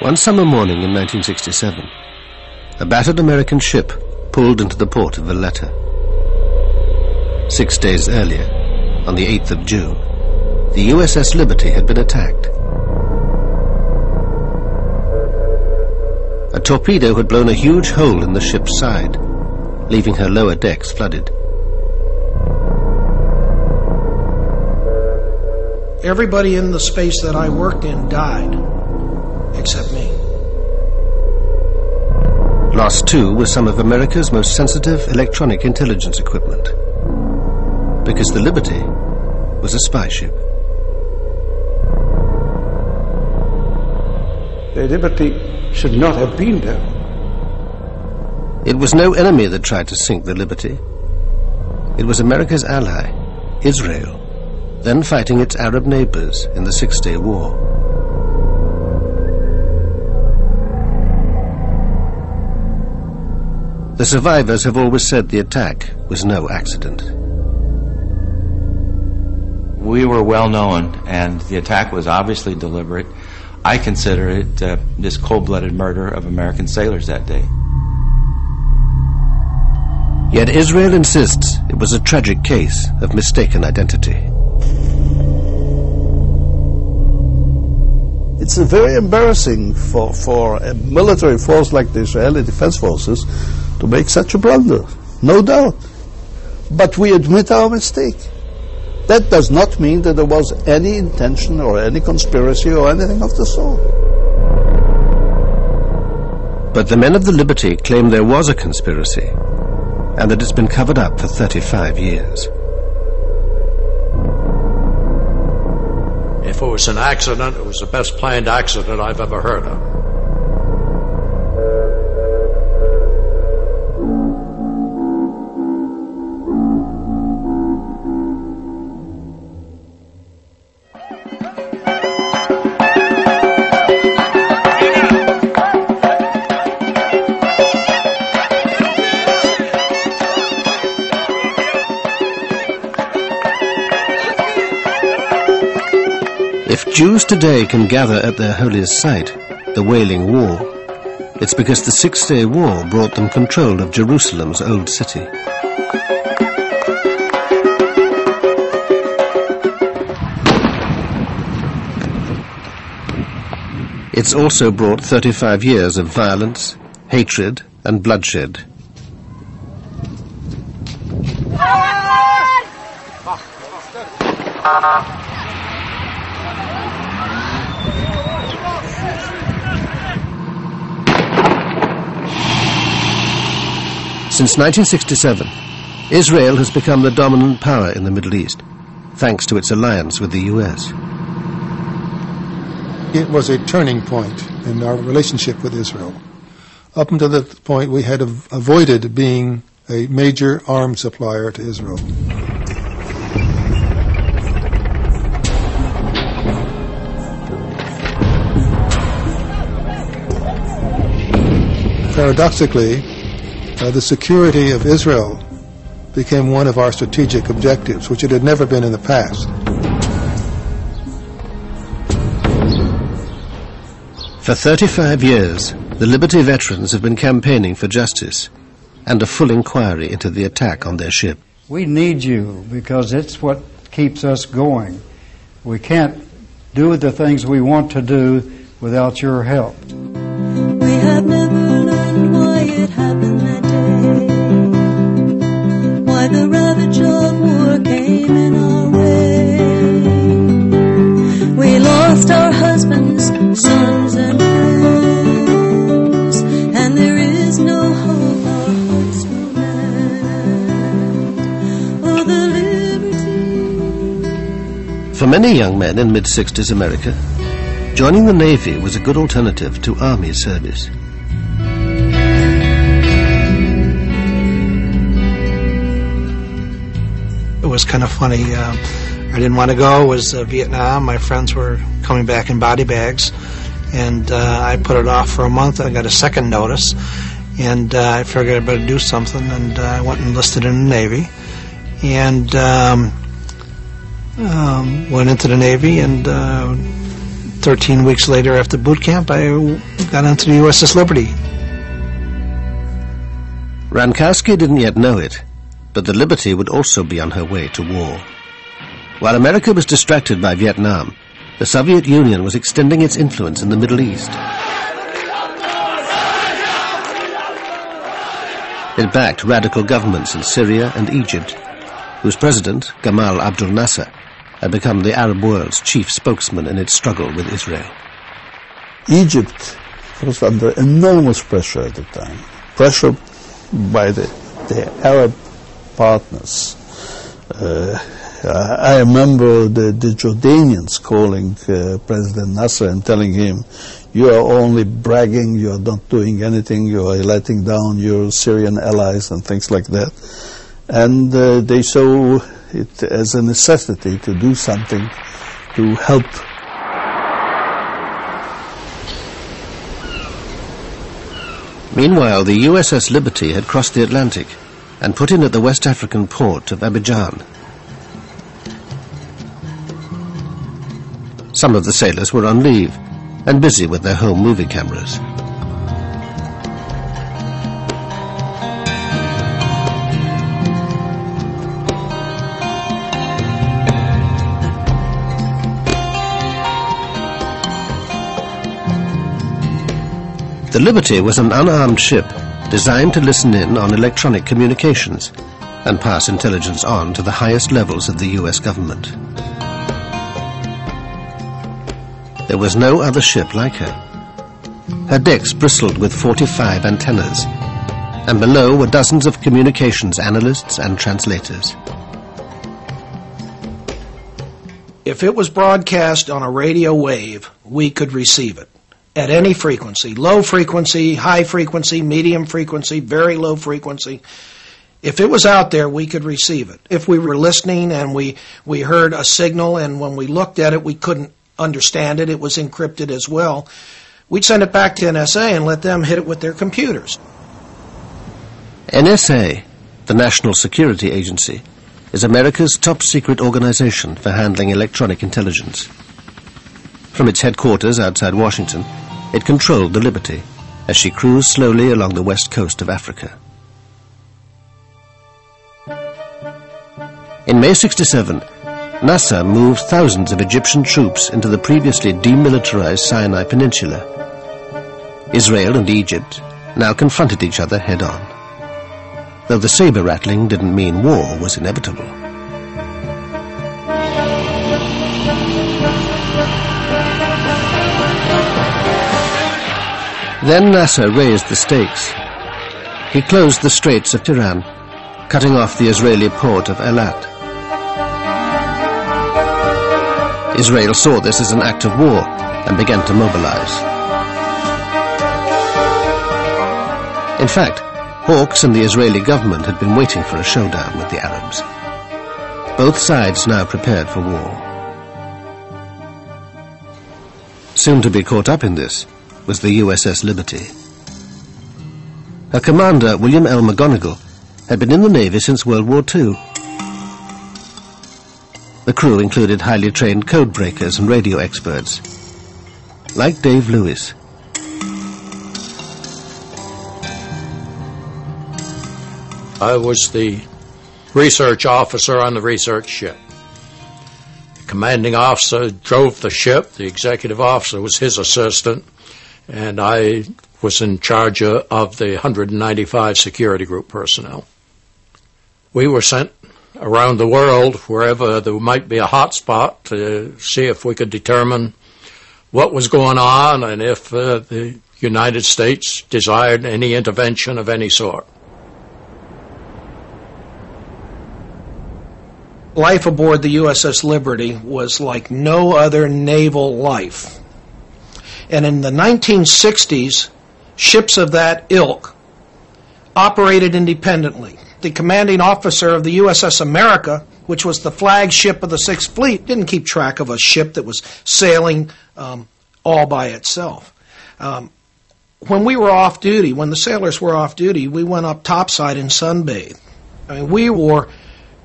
One summer morning in 1967, a battered American ship pulled into the port of Valletta. 6 days earlier, on the 8th of June, the USS Liberty had been attacked. A torpedo had blown a huge hole in the ship's side, leaving her lower decks flooded. Everybody in the space that I worked in died, except me. Lost too was some of America's most sensitive electronic intelligence equipment, because the Liberty was a spy ship. The Liberty should not have been there. It was no enemy that tried to sink the Liberty. It was America's ally, Israel, then fighting its Arab neighbors in the Six-Day War. The survivors have always said the attack was no accident. We were well known, and the attack was obviously deliberate. I consider it this cold-blooded murder of American sailors that day. Yet Israel insists it was a tragic case of mistaken identity. It's very embarrassing for a military force like the Israeli Defense Forces to make such a blunder, no doubt. But we admit our mistake. That does not mean that there was any intention or any conspiracy or anything of the sort. But the men of the Liberty claim there was a conspiracy, and that it's been covered up for 35 years. If it was an accident, it was the best planned accident I've ever heard of. If Jews today can gather at their holiest site, the Wailing Wall, it's because the Six-Day War brought them control of Jerusalem's old city. It's also brought 35 years of violence, hatred, and bloodshed. Since 1967, Israel has become the dominant power in the Middle East, thanks to its alliance with the US. It was a turning point in our relationship with Israel. Up until that point, we had avoided being a major arms supplier to Israel. Paradoxically, the security of Israel became one of our strategic objectives, which it had never been in the past. For 35 years, the Liberty veterans have been campaigning for justice and a full inquiry into the attack on their ship. We need you because it's what keeps us going. We can't do the things we want to do without your help. We have never learned why it happened that day, why the ravage of war came in our way. We lost our husbands, sons, and friends, and there is no hope our hearts will mend. Oh, the liberty. For many young men in mid-60s America, joining the Navy was a good alternative to Army service. It was kind of funny. I didn't want to go. It was Vietnam. My friends were coming back in body bags, and I put it off for a month. I got a second notice, and I figured I better do something, and I went and enlisted in the Navy, and went into the Navy and 13 weeks later after boot camp, I got onto the USS Liberty. Rankowski didn't yet know it, but the Liberty would also be on her way to war. While America was distracted by Vietnam, the Soviet Union was extending its influence in the Middle East. It backed radical governments in Syria and Egypt, whose president, Gamal Abdel Nasser, had become the Arab world's chief spokesman in its struggle with Israel. Egypt was under enormous pressure at the time, pressure by the Arab partners. I remember the Jordanians calling President Nasser and telling him, "You are only bragging, you are not doing anything, you are letting down your Syrian allies," and things like that. And they saw it as a necessity to do something to help. Meanwhile, the USS Liberty had crossed the Atlantic and put in at the West African port of Abidjan. Some of the sailors were on leave and busy with their home movie cameras. The Liberty was an unarmed ship designed to listen in on electronic communications and pass intelligence on to the highest levels of the US government. There was no other ship like her. Her decks bristled with 45 antennas, and below were dozens of communications analysts and translators. If it was broadcast on a radio wave, we could receive it at any frequency, low frequency, high frequency, medium frequency, very low frequency. If it was out there, we could receive it. If we were listening and we heard a signal, and when we looked at it, we couldn't understand it, it was encrypted as well, we'd send it back to NSA and let them hit it with their computers. NSA, the National Security Agency, is America's top secret organization for handling electronic intelligence. From its headquarters outside Washington, it controlled the Liberty as she cruised slowly along the west coast of Africa. In May '67, Nasser moved thousands of Egyptian troops into the previously demilitarized Sinai Peninsula. Israel and Egypt now confronted each other head-on, though the saber-rattling didn't mean war was inevitable. Then Nasser raised the stakes. He closed the Straits of Tiran, cutting off the Israeli port of Eilat. Israel saw this as an act of war and began to mobilize. In fact, Hawks and the Israeli government had been waiting for a showdown with the Arabs. Both sides now prepared for war. Soon to be caught up in this was the USS Liberty. Her commander, William L. McGonigal, had been in the Navy since World War II. The crew included highly trained code breakers and radio experts, like Dave Lewis. I was the research officer on the research ship. The commanding officer drove the ship. The executive officer was his assistant, and I was in charge of the 195 security group personnel. We were sent around the world, wherever there might be a hot spot, to see if we could determine what was going on and if the United States desired any intervention of any sort. Life aboard the USS Liberty was like no other naval life. And in the 1960s, ships of that ilk operated independently. The commanding officer of the USS America, which was the flagship of the Sixth Fleet, didn't keep track of a ship that was sailing all by itself. When we were off duty, when the sailors were off duty, we went up topside and sunbathed. I mean, we wore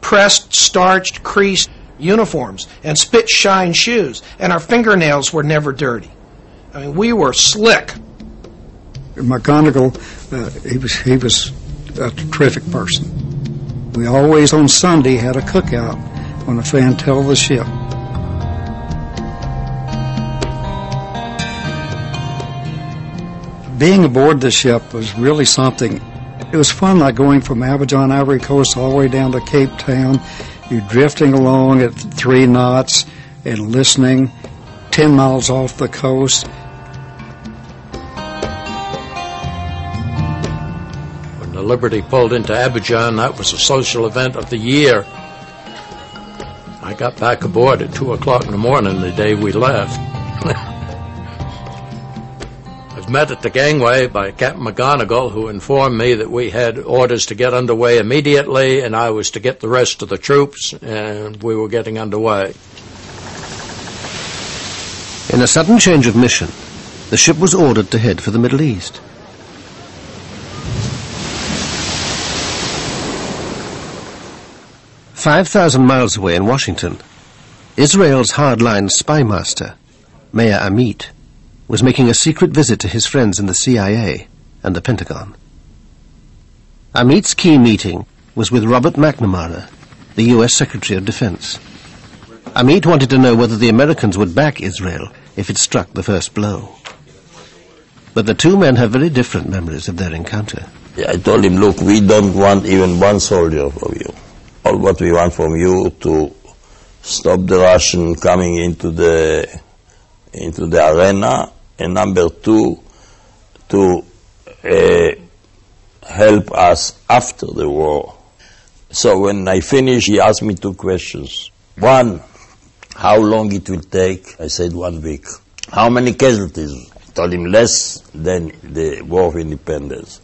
pressed, starched, creased uniforms and spit-shine shoes, and our fingernails were never dirty. I mean, we were slick. McGonigal, he was a terrific person. We always on Sunday had a cookout on the fantail of the ship. Being aboard the ship was really something. It was fun, like going from Abidjan, Ivory Coast, all the way down to Cape Town. You're drifting along at 3 knots and listening 10 miles off the coast. When the Liberty pulled into Abidjan, that was a social event of the year. I got back aboard at 2 o'clock in the morning the day we left. I was met at the gangway by Captain McGonigal, who informed me that we had orders to get underway immediately, and I was to get the rest of the troops, and we were getting underway. In a sudden change of mission, the ship was ordered to head for the Middle East. "5,000 miles away in Washington, Israel's hardline spymaster, Meir Amit, was making a secret visit to his friends in the CIA and the Pentagon. Amit's key meeting was with Robert McNamara, the U.S. Secretary of Defense. Amit wanted to know whether the Americans would back Israel if it struck the first blow. But the two men have very different memories of their encounter. I told him, look, we don't want even one soldier from you. All what we want from you to stop the Russian coming into the arena, and number 2, to help us after the war. So when I finished, he asked me 2 questions. 1, how long it will take? I said 1 week. How many casualties? I told him less than the War of Independence.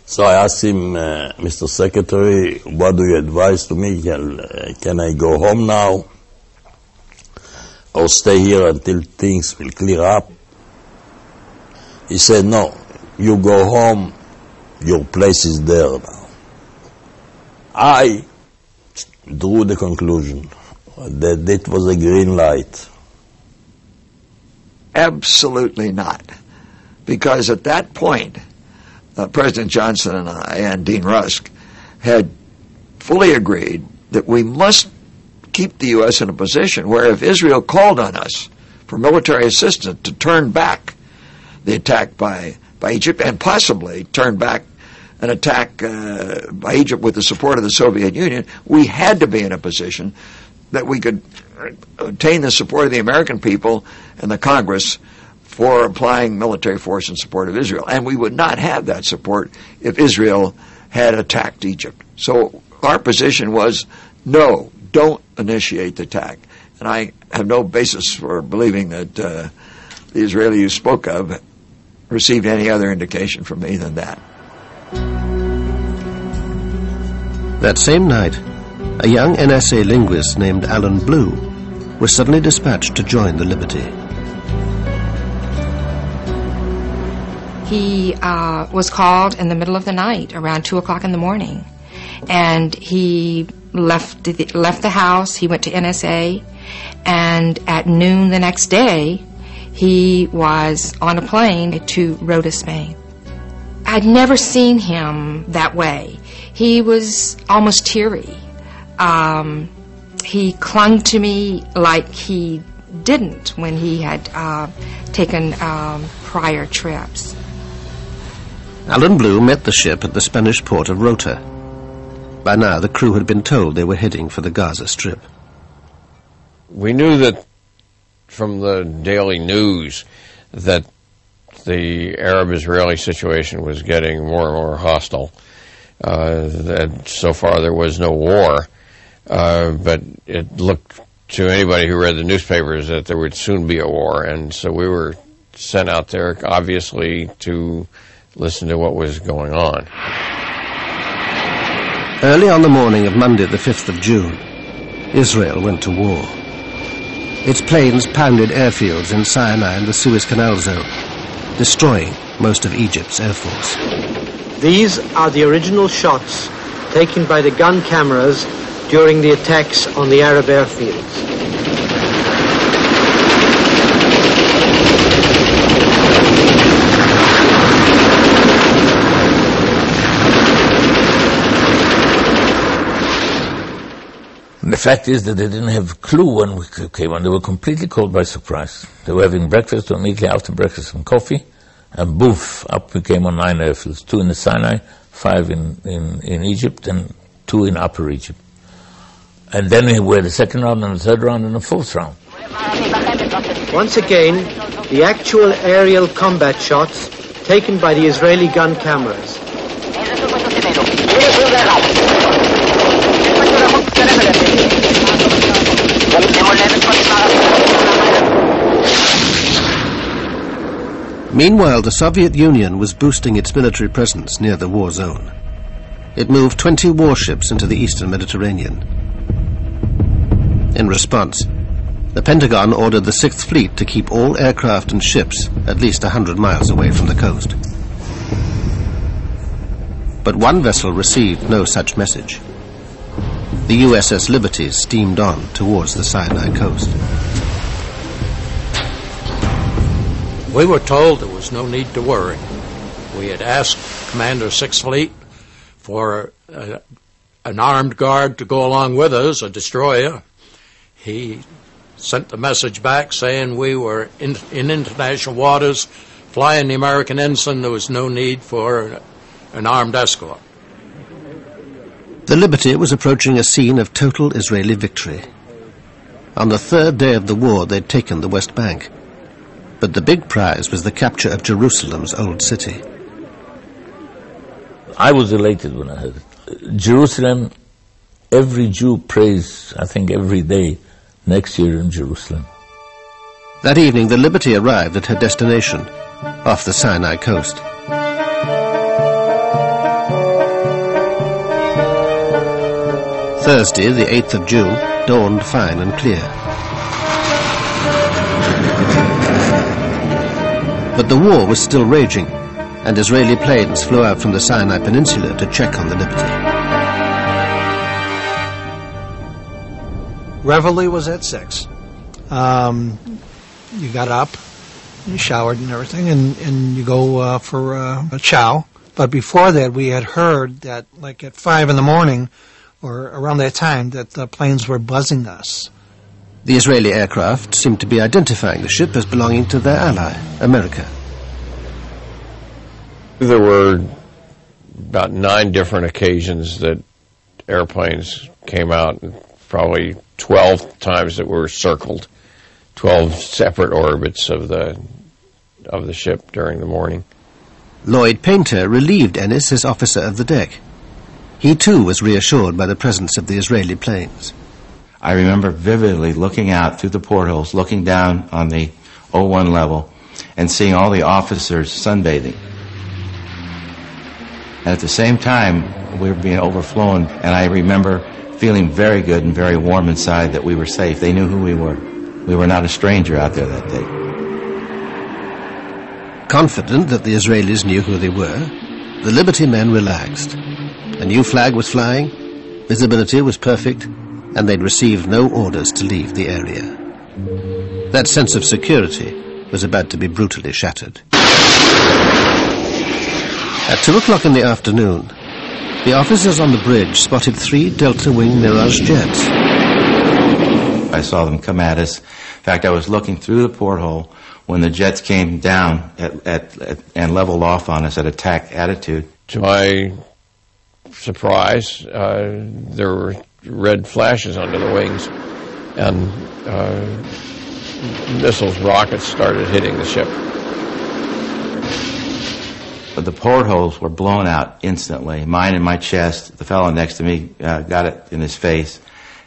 So I asked him, Mr. Secretary, what do you advise to me? Can I go home now or stay here until things will clear up? He said, no, you go home, your place is there now. I drew the conclusion that it was a green light. Absolutely not. Because at that point, President Johnson and I and Dean Rusk had fully agreed that we must keep the U.S. in a position where if Israel called on us for military assistance to turn back the attack by Egypt and possibly turn back an attack by Egypt with the support of the Soviet Union, we had to be in a position that we could obtain the support of the American people and the Congress for applying military force in support of Israel. And we would not have that support if Israel had attacked Egypt. So our position was, no, don't initiate the attack. And I have no basis for believing that the Israeli you spoke of received any other indication from me than that. That same night, a young NSA linguist named Alan Blue was suddenly dispatched to join the Liberty. He was called in the middle of the night, around 2 o'clock in the morning, and he left the house. He went to NSA, and at noon the next day, he was on a plane to Rota, Spain. I'd never seen him that way. He was almost teary. He clung to me like he didn't when he had taken prior trips. Alan Blue met the ship at the Spanish port of Rota. By now, the crew had been told they were heading for the Gaza Strip. We knew that from the daily news that the Arab-Israeli situation was getting more and more hostile. That so far there was no war, but it looked to anybody who read the newspapers that there would soon be a war, and so we were sent out there, obviously, to listen to what was going on. Early on the morning of Monday, the 5th of June, Israel went to war. Its planes pounded airfields in Sinai and the Suez Canal zone, destroying most of Egypt's air force. These are the original shots taken by the gun cameras during the attacks on the Arab airfields. The fact is that they didn't have a clue when we came on. They were completely caught by surprise. They were having breakfast, or immediately after breakfast, some coffee, and boof, up we came on 9 airfields, 2 in the Sinai, 5 in Egypt, and 2 in Upper Egypt. And then we had the second round, and the third round, and the fourth round. Once again, the actual aerial combat shots taken by the Israeli gun cameras. Meanwhile, the Soviet Union was boosting its military presence near the war zone. It moved 20 warships into the eastern Mediterranean. In response, the Pentagon ordered the 6th Fleet to keep all aircraft and ships at least 100 miles away from the coast. But one vessel received no such message. The USS Liberty steamed on towards the Sinai coast. We were told there was no need to worry. We had asked Commander 6th Fleet for an armed guard to go along with us, a destroyer. He sent the message back saying we were in international waters, flying the American ensign. There was no need for an armed escort. The Liberty was approaching a scene of total Israeli victory. On the 3rd day of the war, they'd taken the West Bank. But the big prize was the capture of Jerusalem's old city. I was elated when I heard it. Jerusalem, every Jew prays, I think, every day, next year in Jerusalem. That evening, the Liberty arrived at her destination, off the Sinai coast. Thursday, the 8th of June, dawned fine and clear. But the war was still raging, and Israeli planes flew out from the Sinai Peninsula to check on the Liberty. Reveille was at 6. You got up, you showered and everything, and you go for a chow. But before that, we had heard that, like at 5 in the morning, or around that time, that the planes were buzzing us. The Israeli aircraft seemed to be identifying the ship as belonging to their ally, America. There were about 9 different occasions that airplanes came out, probably 12 times that were circled, 12 separate orbits of the ship during the morning. Lloyd Painter relieved Ennis as officer of the deck. He too was reassured by the presence of the Israeli planes. I remember vividly looking out through the portholes, looking down on the 01 level, and seeing all the officers sunbathing. And at the same time, we were being overflown, and I remember feeling very good and very warm inside that we were safe. They knew who we were. We were not a stranger out there that day. Confident that the Israelis knew who they were, the Liberty men relaxed. A new flag was flying, visibility was perfect, and they'd received no orders to leave the area. That sense of security was about to be brutally shattered. At 2 o'clock in the afternoon, the officers on the bridge spotted 3 Delta Wing Mirage jets. I saw them come at us. In fact, I was looking through the porthole when the jets came down and leveled off on us at attack attitude. To my surprise, there were red flashes under the wings, and missiles, rockets started hitting the ship. But the portholes were blown out instantly. Mine in my chest, the fellow next to me got it in his face,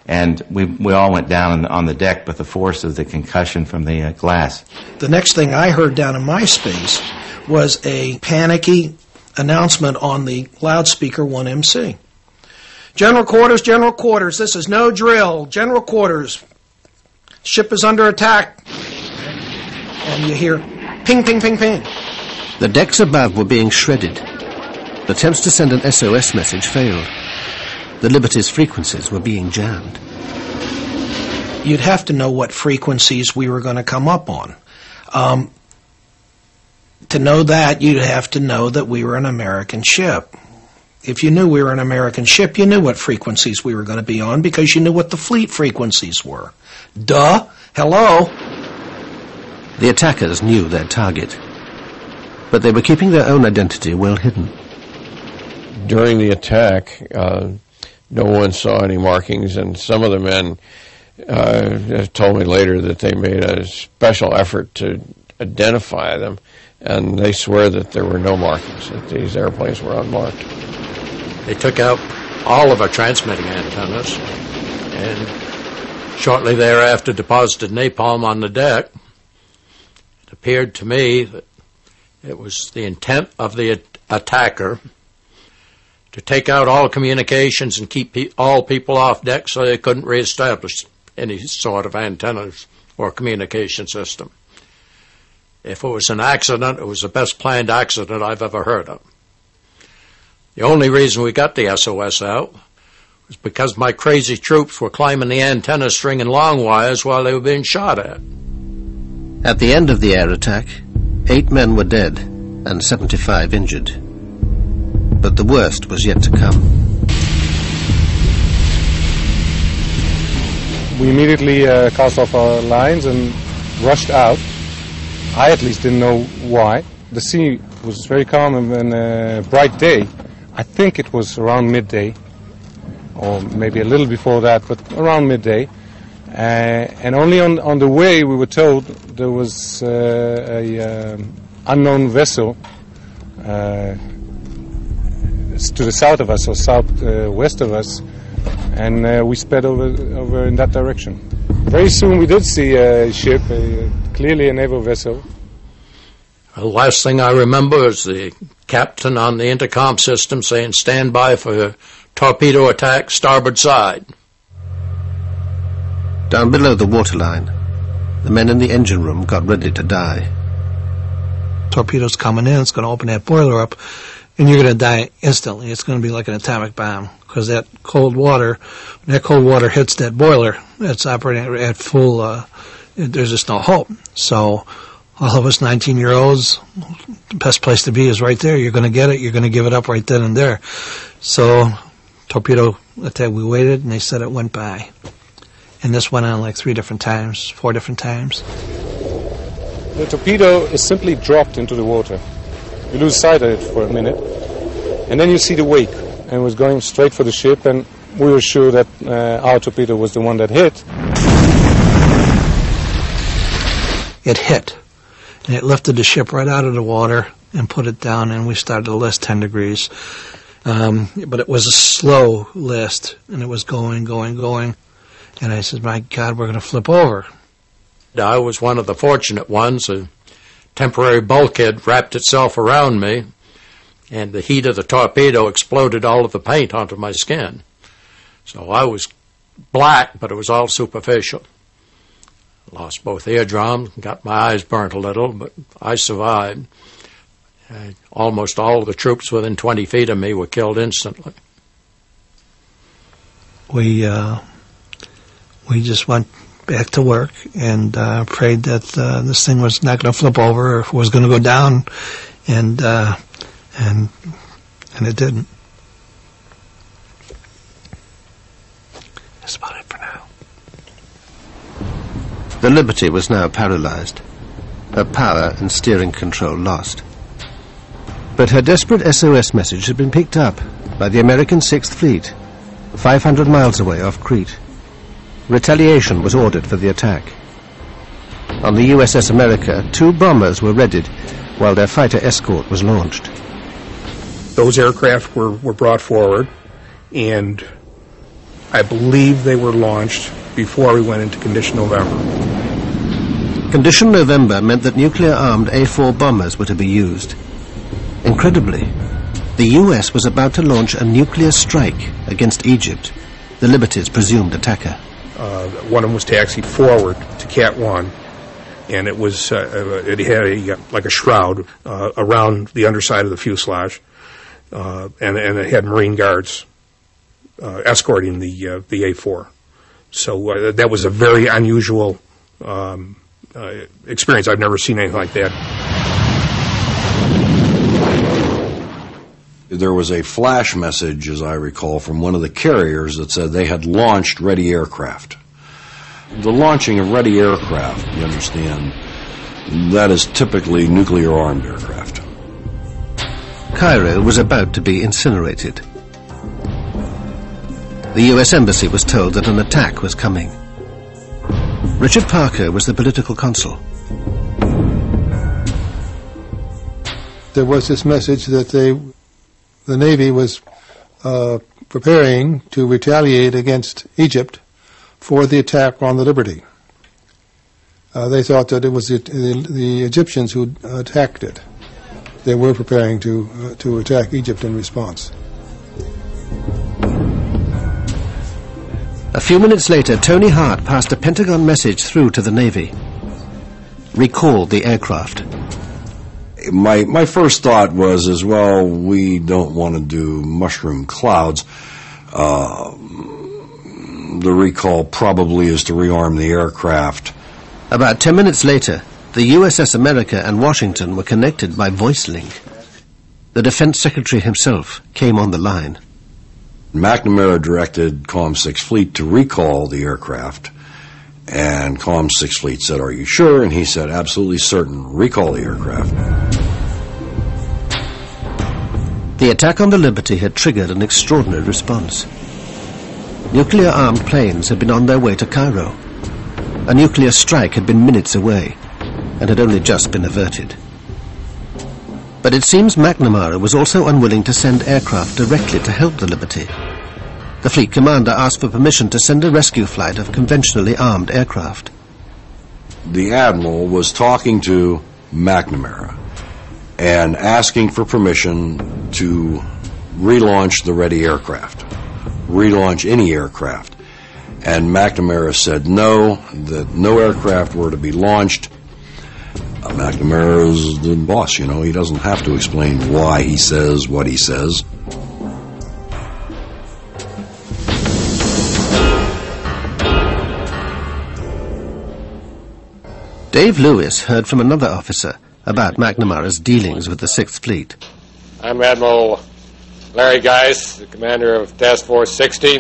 and we all went down on the deck with the force of the concussion from the glass. The next thing I heard down in my space was a panicky announcement on the loudspeaker 1MC. General quarters, this is no drill. General quarters, ship is under attack. And you hear ping, ping, ping, ping. The decks above were being shredded. Attempts to send an SOS message failed. the Liberty's frequencies were being jammed. You'd have to know what frequencies we were going to come up on. To know that, you'd have to know that we were an American ship. If you knew we were an American ship, you knew what frequencies we were going to be on because you knew what the fleet frequencies were. Duh! Hello! The attackers knew their target, but they were keeping their own identity well hidden. During the attack, no one saw any markings, and some of the men told me later that they made a special effort to identify them, and they swear that there were no markings, that these airplanes were unmarked. They took out all of our transmitting antennas, and shortly thereafter deposited napalm on the deck. It appeared to me that it was the intent of the attacker to take out all communications and keep all people off deck so they couldn't reestablish any sort of antennas or communication system. If it was an accident, it was the best planned accident I've ever heard of. The only reason we got the SOS out was because my crazy troops were climbing the antenna string and long wires while they were being shot at. At the end of the air attack, 8 men were dead and 75 injured. But the worst was yet to come. We immediately cast off our lines and rushed out. I at least didn't know why. The sea was very calm and a bright day. I think it was around midday, or maybe a little before that, but around midday. And only on the way we were told there was a unknown vessel to the south of us, or southwest of us, and we sped over in that direction. Very soon we did see a ship, clearly a naval vessel. The last thing I remember is the captain on the intercom system saying, "Stand by for torpedo attack, starboard side." Down below the waterline, the men in the engine room got ready to die. Torpedo's coming in, it's going to open that boiler up, and you're going to die instantly. It's going to be like an atomic bomb, because that cold water, when that cold water hits that boiler, it's operating at full, there's just no hope. So all of us 19-year-olds, the best place to be is right there. You're going to get it. You're going to give it up right then and there. So torpedo attack, we waited, and they said it went by. And this went on like 4 different times. The torpedo is simply dropped into the water. You lose sight of it for a minute, and then you see the wake, and it was going straight for the ship, and we were sure that our torpedo was the one that hit. It hit, and it lifted the ship right out of the water and put it down, and we started to list 10 degrees. But it was a slow list, and it was going. And I said, my God, we're going to flip over. I was one of the fortunate ones. A temporary bulkhead wrapped itself around me, and the heat of the torpedo exploded all of the paint onto my skin. So I was black, but it was all superficial. Lost both eardrums, got my eyes burnt a little, but I survived. Almost all of the troops within 20 feet of me were killed instantly. We just went back to work and prayed that this thing was not going to flip over or was going to go down, and it didn't. That's about it for now. The Liberty was now paralyzed, her power and steering control lost. But her desperate SOS message had been picked up by the American 6th Fleet, 500 miles away off Crete. Retaliation was ordered for the attack. On the USS America, 2 bombers were readied while their fighter escort was launched. Those aircraft were brought forward, and I believe they were launched before we went into Condition November. Condition November meant that nuclear-armed A-4 bombers were to be used. Incredibly, the US was about to launch a nuclear strike against Egypt, the Liberty's presumed attacker. One of them was taxied forward to Cat 1, and it was it had like a shroud around the underside of the fuselage, and it had Marine guards escorting the A4. So that was a very unusual experience. I've never seen anything like that. There was a flash message, as I recall, from one of the carriers that said they had launched ready aircraft. The launching of ready aircraft, you understand, that is typically nuclear-armed aircraft. Cairo was about to be incinerated. The U.S. Embassy was told that an attack was coming. Richard Parker was the political consul. There was this message that the Navy was preparing to retaliate against Egypt for the attack on the Liberty. They thought that it was the Egyptians who attacked it. They were preparing to attack Egypt in response. A few minutes later, Tony Hart passed a Pentagon message through to the Navy. Recall the aircraft. My first thought was, as well, we don't want to do mushroom clouds. The recall probably is to rearm the aircraft. About 10 minutes later, the USS America and Washington were connected by voice link. The Defense Secretary himself came on the line. McNamara directed Comm 6 Fleet to recall the aircraft, and Comm 6 Fleet said, "Are you sure?" And he said, "Absolutely certain. Recall the aircraft." The attack on the Liberty had triggered an extraordinary response. Nuclear-armed planes had been on their way to Cairo. A nuclear strike had been minutes away and had only just been averted. But it seems McNamara was also unwilling to send aircraft directly to help the Liberty. The fleet commander asked for permission to send a rescue flight of conventionally armed aircraft. The admiral was talking to McNamara and asking for permission to relaunch the ready aircraft, relaunch any aircraft. And McNamara said no, that no aircraft were to be launched. McNamara is the boss, you know. He doesn't have to explain why he says what he says. Dave Lewis heard from another officer about McNamara's dealings with the 6th Fleet. I'm Admiral Larry Geis, the commander of Task Force 60.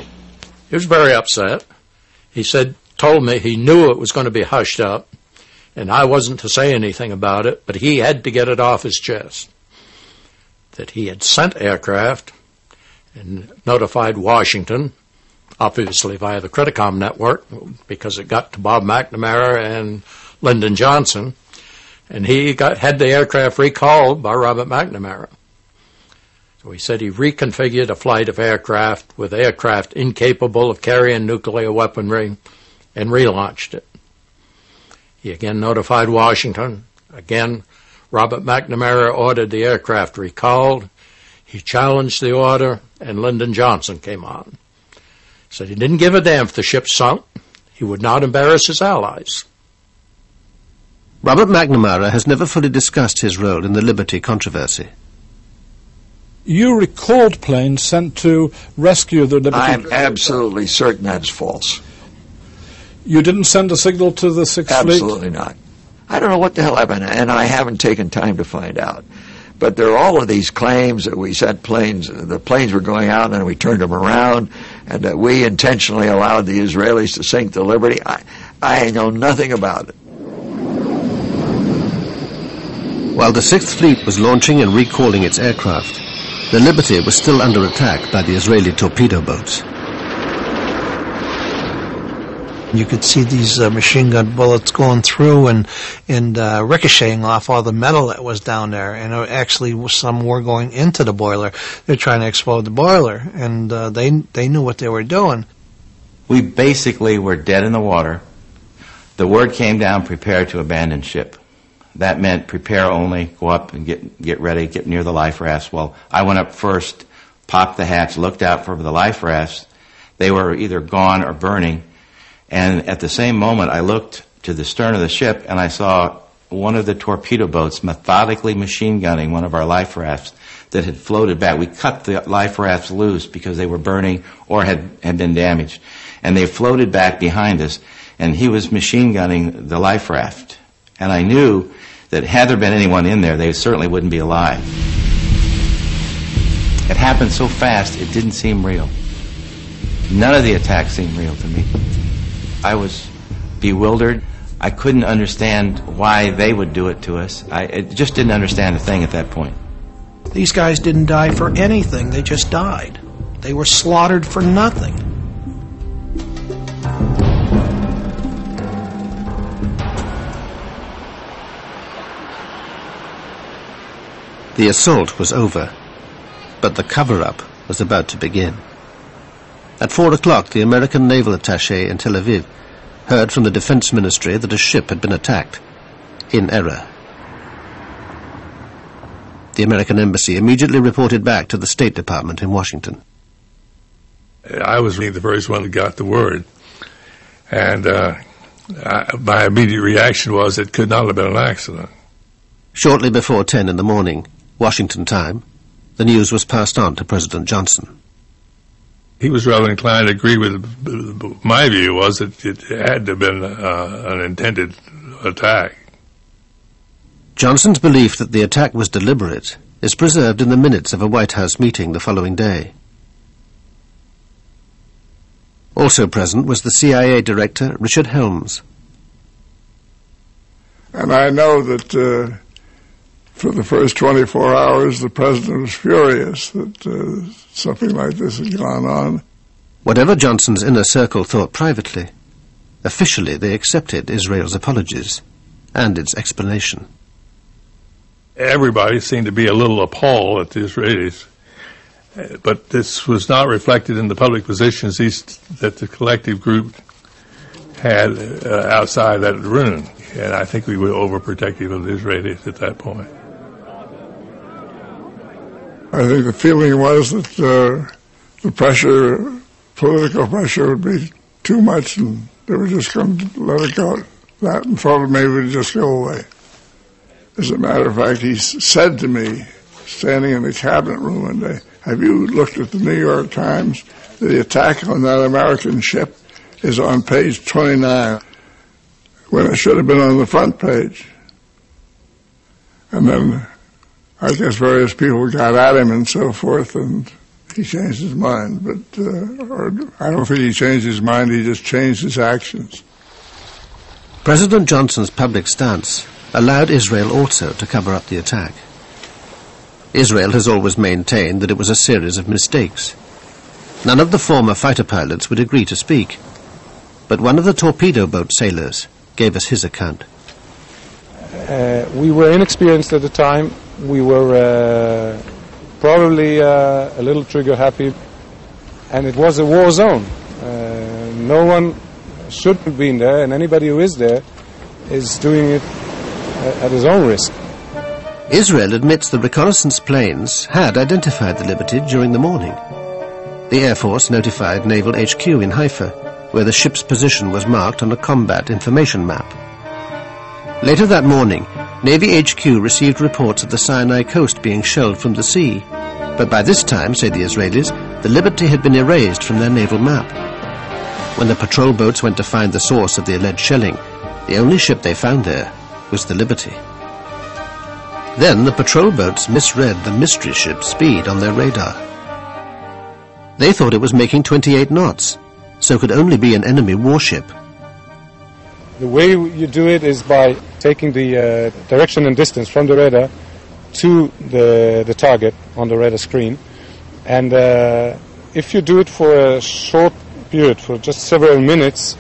He was very upset. He told me he knew it was going to be hushed up, and I wasn't to say anything about it, but he had to get it off his chest. That he had sent aircraft and notified Washington, obviously via the Criticom network, because it got to Bob McNamara and Lyndon Johnson, and he had the aircraft recalled by Robert McNamara. So he said he reconfigured a flight of aircraft with aircraft incapable of carrying nuclear weaponry and relaunched it. He again notified Washington. Again, Robert McNamara ordered the aircraft recalled. He challenged the order, and Lyndon Johnson came on. Said he didn't give a damn if the ship sunk. He would not embarrass his allies. Robert McNamara has never fully discussed his role in the Liberty controversy. You recalled planes sent to rescue the Liberty. I'm absolutely certain that's false. You didn't send a signal to the 6th Fleet? Absolutely not. I don't know what the hell happened, and I haven't taken time to find out. But there are all of these claims that we sent planes, the planes were going out and we turned them around, and that we intentionally allowed the Israelis to sink the Liberty. I know nothing about it. While the 6th Fleet was launching and recalling its aircraft, the Liberty was still under attack by the Israeli torpedo boats. You could see these machine gun bullets going through and ricocheting off all the metal that was down there. And actually, some were going into the boiler. They're trying to explode the boiler, and they knew what they were doing. We basically were dead in the water. The word came down, prepare to abandon ship. That meant prepare only, go up and get ready, get near the life rafts. Well, I went up first, popped the hatch, looked out for the life rafts. They were either gone or burning. And at the same moment, I looked to the stern of the ship, and I saw one of the torpedo boats methodically machine gunning one of our life rafts. that had floated back. We cut the life rafts loose because they were burning or had been damaged. And they floated back behind us, and he was machine gunning the life raft. And I knew that had there been anyone in there, they certainly wouldn't be alive. It happened so fast, it didn't seem real. None of the attacks seemed real to me. I was bewildered. I couldn't understand why they would do it to us. I just didn't understand a thing at that point. These guys didn't die for anything. They just died. They were slaughtered for nothing. The assault was over, but the cover-up was about to begin. At 4 o'clock, the American naval attaché in Tel Aviv heard from the Defense Ministry that a ship had been attacked, in error. The American embassy immediately reported back to the State Department in Washington. I was the first one that got the word, and my immediate reaction was it could not have been an accident. Shortly before 10 in the morning, Washington time, the news was passed on to President Johnson. He was rather inclined to agree with my view was that it had to have been an intended attack. Johnson's belief that the attack was deliberate is preserved in the minutes of a White House meeting the following day. Also present was the CIA Director, Richard Helms. And I know that for the first 24 hours, the President was furious that something like this had gone on. Whatever Johnson's inner circle thought privately, officially they accepted Israel's apologies and its explanation. Everybody seemed to be a little appalled at the Israelis, but this was not reflected in the public positions that the collective group had outside that room. And I think we were overprotective of the Israelis at that point. I think the feeling was that the pressure, political pressure, would be too much, and they were just going to let it go. That and thought maybe it would just go away. As a matter of fact, he said to me, standing in the cabinet room one day, "Have you looked at the New York Times? The attack on that American ship is on page 29, when it should have been on the front page." And then I guess various people got at him and so forth, and he changed his mind. But I don't think he changed his mind, he just changed his actions. President Johnson's public stance allowed Israel also to cover up the attack. Israel has always maintained that it was a series of mistakes. None of the former fighter pilots would agree to speak, but one of the torpedo boat sailors gave us his account. We were inexperienced at the time. We were probably a little trigger happy, and it was a war zone. No one should have been there, and anybody who is there is doing it at his own risk. Israel admits the reconnaissance planes had identified the Liberty during the morning. The Air Force notified Naval HQ in Haifa, where the ship's position was marked on a combat information map. Later that morning, Navy HQ received reports of the Sinai coast being shelled from the sea, but by this time, say the Israelis, the Liberty had been erased from their naval map. When the patrol boats went to find the source of the alleged shelling, the only ship they found there was the Liberty. Then the patrol boats misread the mystery ship's speed on their radar. They thought it was making 28 knots, so could only be an enemy warship. The way you do it is by taking the direction and distance from the radar to the target on the radar screen. And if you do it for a short period, for just several minutes,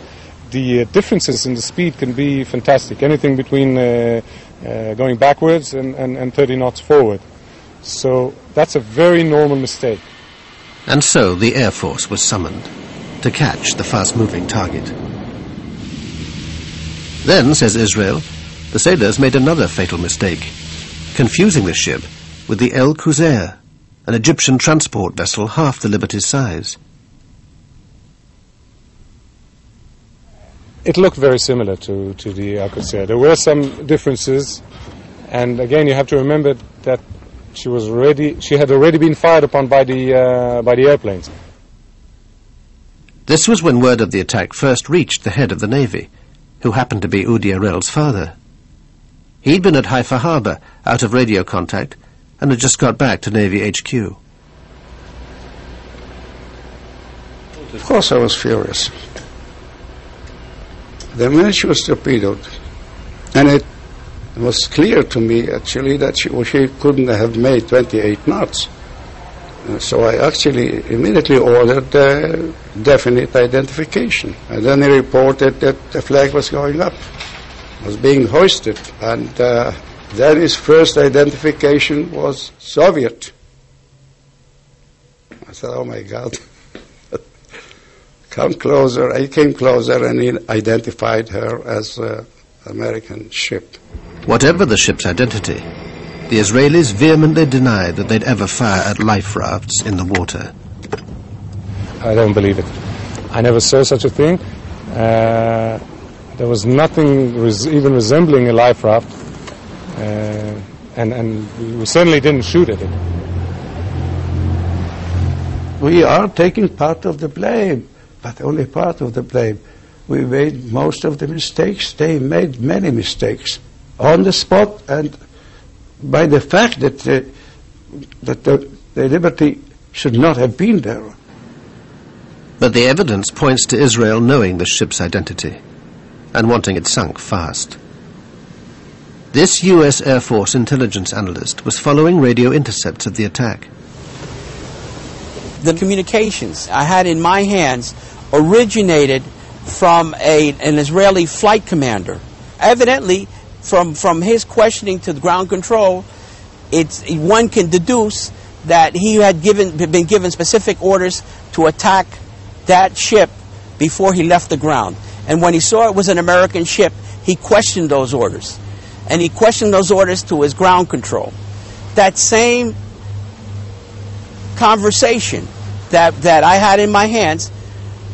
the differences in the speed can be fantastic. Anything between going backwards and 30 knots forward. So that's a very normal mistake. And so the Air Force was summoned to catch the fast-moving target. Then, says Israel, the sailors made another fatal mistake, confusing the ship with the El Qusair, an Egyptian transport vessel half the Liberty's size. It looked very similar to the El Qusair. There were some differences, and again you have to remember that she had already been fired upon by the airplanes. This was when word of the attack first reached the head of the Navy, who happened to be Udi Arel's father. He'd been at Haifa Harbor, out of radio contact, and had just got back to Navy HQ. Of course I was furious. The minute she was torpedoed, and it was clear to me actually that she couldn't have made 28 knots. So I actually immediately ordered definite identification. And then he reported that the flag was going up, was being hoisted. And then his first identification was Soviet. I said, oh my God. Come closer. I came closer and he identified her as an American ship. Whatever the ship's identity, the Israelis vehemently denied that they'd ever fire at life rafts in the water. I don't believe it. I never saw such a thing. There was nothing even resembling a life raft, and we certainly didn't shoot at it. We are taking part of the blame, but only part of the blame. We made most of the mistakes. They made many mistakes on the spot, and by the fact that the Liberty should not have been there. But the evidence points to Israel knowing the ship's identity and wanting it sunk fast. This U.S. Air Force intelligence analyst was following radio intercepts of the attack. The communications I had in my hands originated from an Israeli flight commander. Evidently, from his questioning to the ground control, one can deduce that he had been given specific orders to attack that ship before he left the ground. And when he saw it was an American ship, he questioned those orders. And he questioned those orders to his ground control. That same conversation that I had in my hands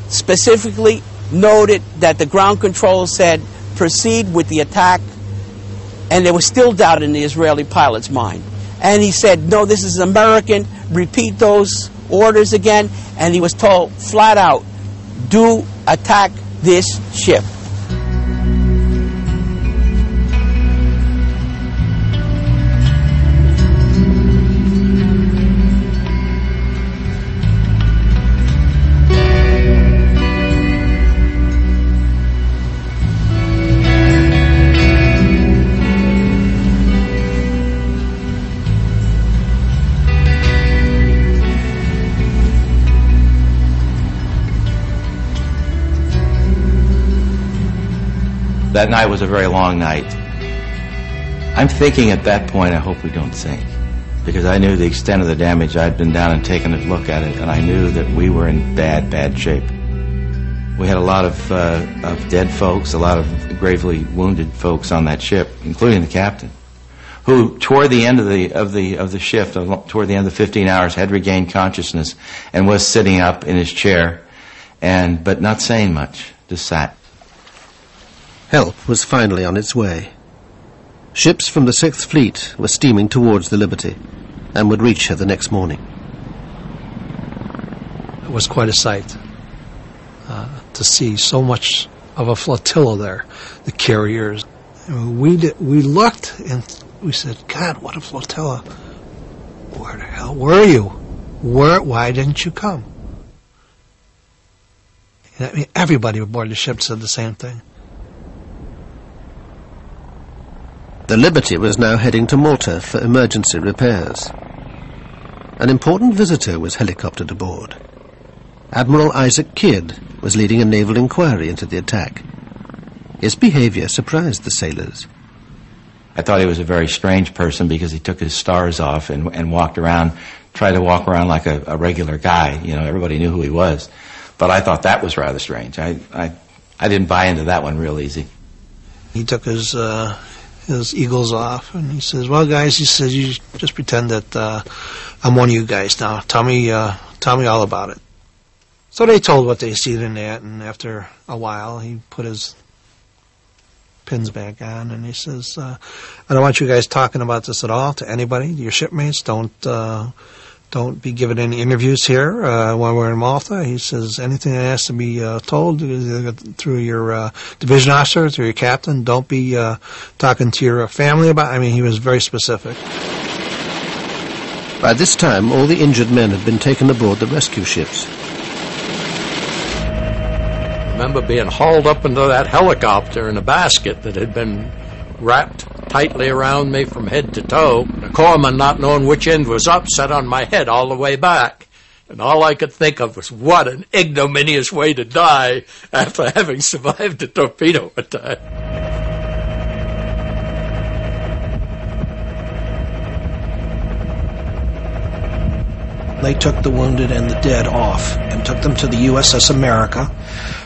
specifically noted that the ground control said, proceed with the attack. And there was still doubt in the Israeli pilot's mind. And he said, no, this is American, repeat those orders again. And he was told flat out, do attack this ship. That night was a very long night. I'm thinking at that point, I hope we don't sink, because I knew the extent of the damage. I'd been down and taken a look at it, and I knew that we were in bad, bad shape. We had a lot of dead folks, a lot of gravely wounded folks on that ship, including the captain, who toward the end of the shift, toward the end of the 15 hours, had regained consciousness and was sitting up in his chair, but not saying much, just sat. Help was finally on its way. Ships from the 6th Fleet were steaming towards the Liberty and would reach her the next morning. It was quite a sight to see so much of a flotilla there, the carriers. We looked and we said, God, what a flotilla. Where the hell were you? Why didn't you come? And I mean, everybody aboard the ship said the same thing. The Liberty was now heading to Malta for emergency repairs. An important visitor was helicoptered aboard. Admiral Isaac Kidd was leading a naval inquiry into the attack. His behavior surprised the sailors. I thought he was a very strange person because he took his stars off and walked around, tried to walk around like a regular guy. You know, everybody knew who he was. But I thought that was rather strange. I didn't buy into that one real easy. He took his eagles off, and he says, well, guys, he says, you just pretend that I'm one of you guys now. Tell me all about it. So they told what they seen in that, and after a while, he put his pins back on, and he says, I don't want you guys talking about this at all to anybody, your shipmates. Don't be giving any interviews here while we're in Malta. He says, anything that has to be told through your division officer, through your captain, don't be talking to your family about it. I mean, he was very specific. By this time, all the injured men had been taken aboard the rescue ships. I remember being hauled up into that helicopter in a basket that had been wrapped tightly around me from head to toe. The corpsman, not knowing which end was up, sat on my head all the way back. And all I could think of was what an ignominious way to die after having survived a torpedo attack. They took the wounded and the dead off and took them to the USS America,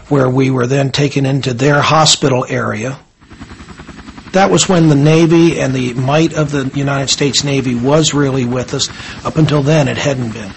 where we were then taken into their hospital area. That was when the Navy and the might of the United States Navy was really with us. Up until then, it hadn't been.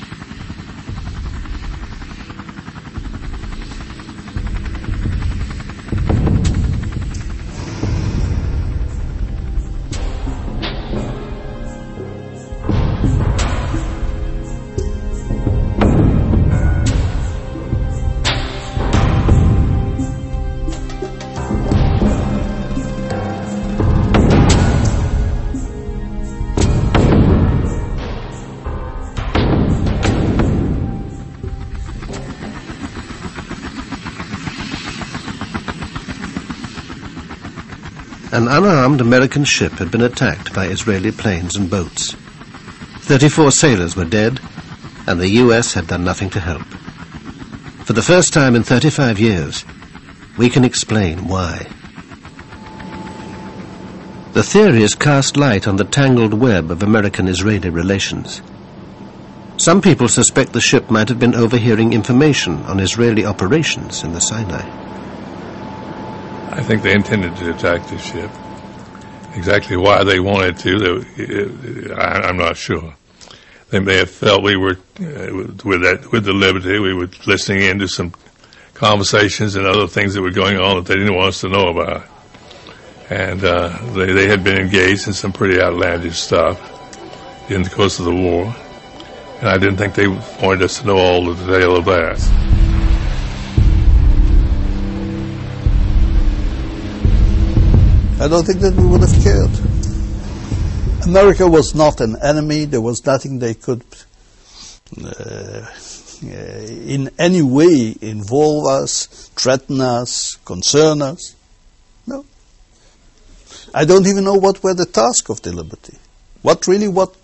An unarmed American ship had been attacked by Israeli planes and boats. 34 sailors were dead, and the U.S. had done nothing to help. For the first time in 35 years, we can explain why. The theories cast light on the tangled web of American-Israeli relations. Some people suspect the ship might have been overhearing information on Israeli operations in the Sinai. I think they intended to attack the ship. Exactly why they wanted to, I'm not sure. They may have felt we were, with the Liberty, we were listening into some conversations and other things that were going on that they didn't want us to know about. And they had been engaged in some pretty outlandish stuff in the course of the war. And I didn't think they wanted us to know all the detail of that. I don't think that we would have cared. America was not an enemy. There was nothing they could in any way involve us, threaten us, concern us. No. I don't even know what were the task of the Liberty. What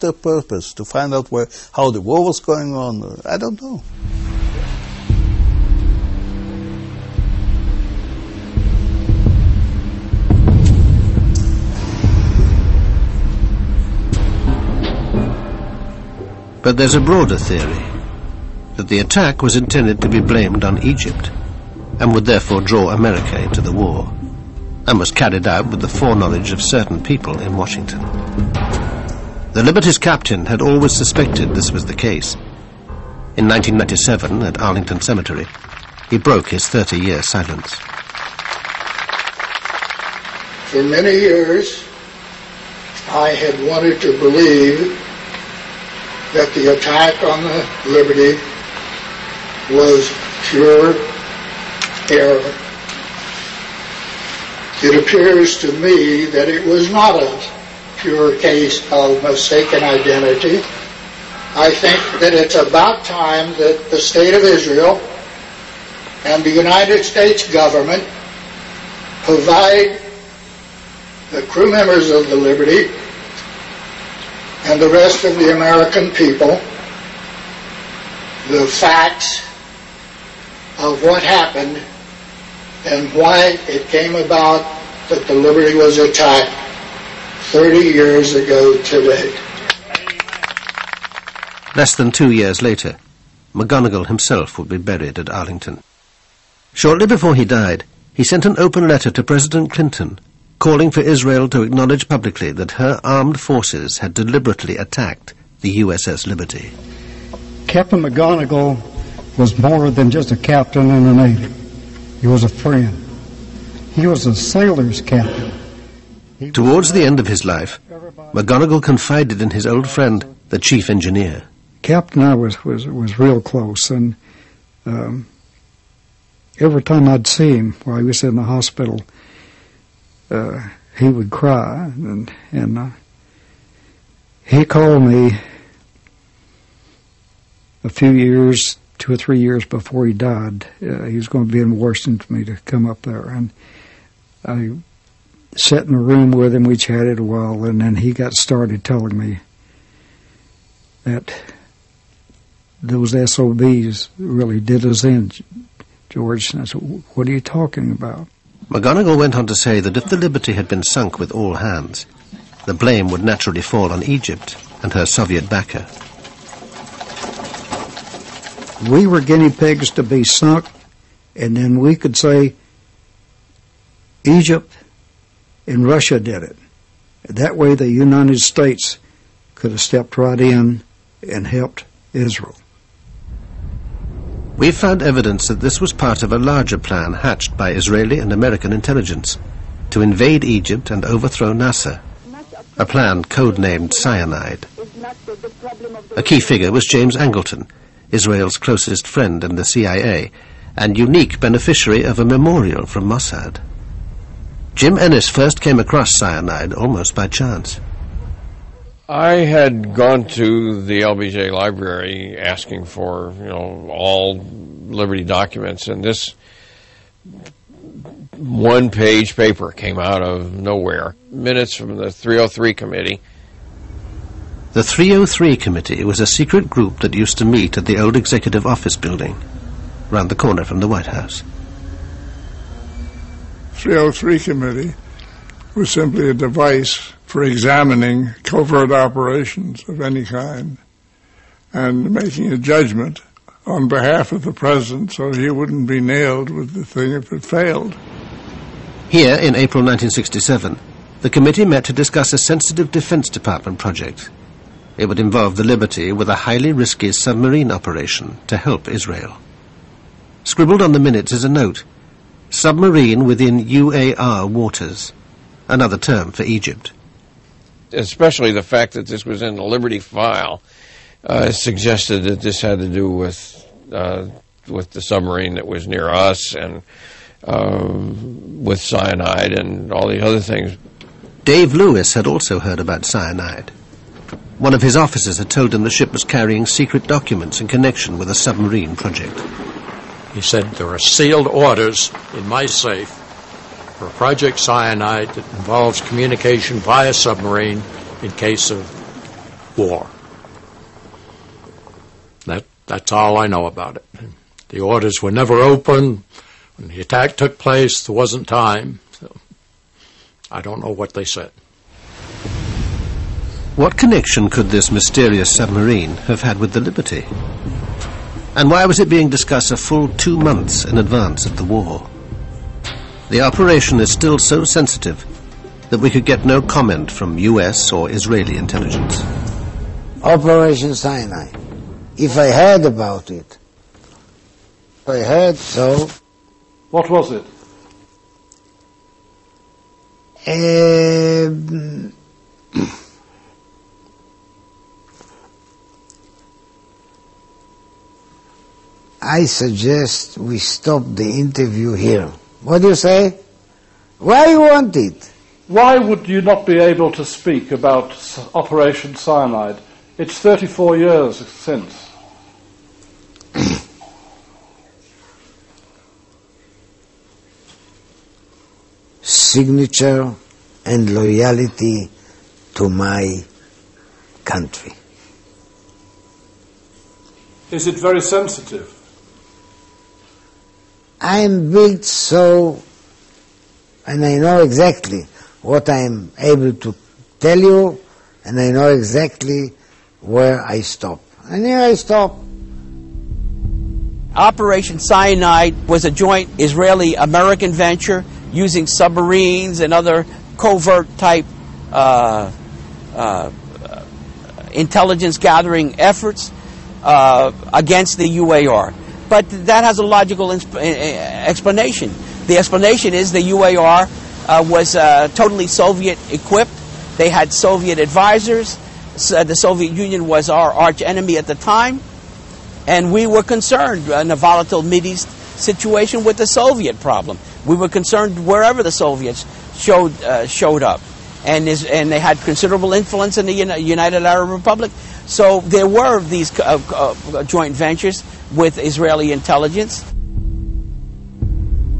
the purpose? To find out how the war was going on? I don't know. But there's a broader theory, that the attack was intended to be blamed on Egypt, and would therefore draw America into the war, and was carried out with the foreknowledge of certain people in Washington. The Liberty's captain had always suspected this was the case. In 1997, at Arlington Cemetery, he broke his 30-year silence. For many years, I had wanted to believe that the attack on the Liberty was pure error. It appears to me that it was not a pure case of mistaken identity. I think that it's about time that the State of Israel and the United States government provide the crew members of the Liberty and the rest of the American people the facts of what happened and why it came about that the Liberty was attacked 30 years ago today. Less than 2 years later, McGonigal himself would be buried at Arlington. Shortly before he died, he sent an open letter to President Clinton calling for Israel to acknowledge publicly that her armed forces had deliberately attacked the USS Liberty. Captain McGonigal was more than just a captain in the Navy. He was a friend. He was a sailor's captain. Towards the end of his life, McGonigal confided in his old friend, the chief engineer. Captain and I was real close, and every time I'd see him while he was in the hospital, he would cry, and he called me a few years, 2 or 3 years before he died. He was going to be in Washington for me to come up there, and I sat in a room with him. We chatted a while, and then he got started telling me that those SOBs really did us in, George. And I said, what are you talking about? McGonigal went on to say that if the Liberty had been sunk with all hands, the blame would naturally fall on Egypt and her Soviet backer. We were guinea pigs to be sunk, and then we could say Egypt and Russia did it. That way the United States could have stepped right in and helped Israel. We found evidence that this was part of a larger plan hatched by Israeli and American intelligence to invade Egypt and overthrow Nasser, a plan codenamed Cyanide. A key figure was James Angleton, Israel's closest friend in the CIA, and unique beneficiary of a memorial from Mossad. Jim Ennis first came across cyanide almost by chance. I had gone to the LBJ library asking for, all Liberty documents, and this one-page paper came out of nowhere. Minutes from the 303 committee. The 303 committee was a secret group that used to meet at the old executive office building, round the corner from the White House. 303 committee was simply a device for examining covert operations of any kind and making a judgment on behalf of the president so he wouldn't be nailed with the thing if it failed. Here, in April 1967, the committee met to discuss a sensitive Defense Department project. It would involve the Liberty with a highly risky submarine operation to help Israel. Scribbled on the minutes is a note: submarine within UAR waters, another term for Egypt. Especially the fact that this was in the Liberty file suggested that this had to do with the submarine that was near us and with cyanide and all the other things. Dave Lewis had also heard about cyanide. One of his officers had told him the ship was carrying secret documents in connection with a submarine project. He said, there are sealed orders in my safe for Project Cyanide that involves communication via submarine in case of war. That's all I know about it. The orders were never opened. When the attack took place, there wasn't time. So I don't know what they said. What connection could this mysterious submarine have had with the Liberty? And why was it being discussed a full 2 months in advance of the war? The operation is still so sensitive that we could get no comment from US or Israeli intelligence. Operation Sinai. If I heard about it, I heard so. What was it? I suggest we stop the interview here. What do you say? Why you want it? Why would you not be able to speak about Operation Cyanide? It's 34 years since. Signature and loyalty to my country. Is it very sensitive? I am built so, and I know exactly what I am able to tell you, and I know exactly where I stop. And here I stop. Operation Cyanide was a joint Israeli-American venture using submarines and other covert-type intelligence-gathering efforts against the UAR. But that has a logical explanation. The explanation is the UAR was totally Soviet equipped. They had Soviet advisors. The Soviet Union was our arch enemy at the time, and we were concerned in a volatile Mideast situation with the Soviet problem. We were concerned wherever the Soviets showed up, and they had considerable influence in the United Arab Republic. So there were these joint ventures with Israeli intelligence.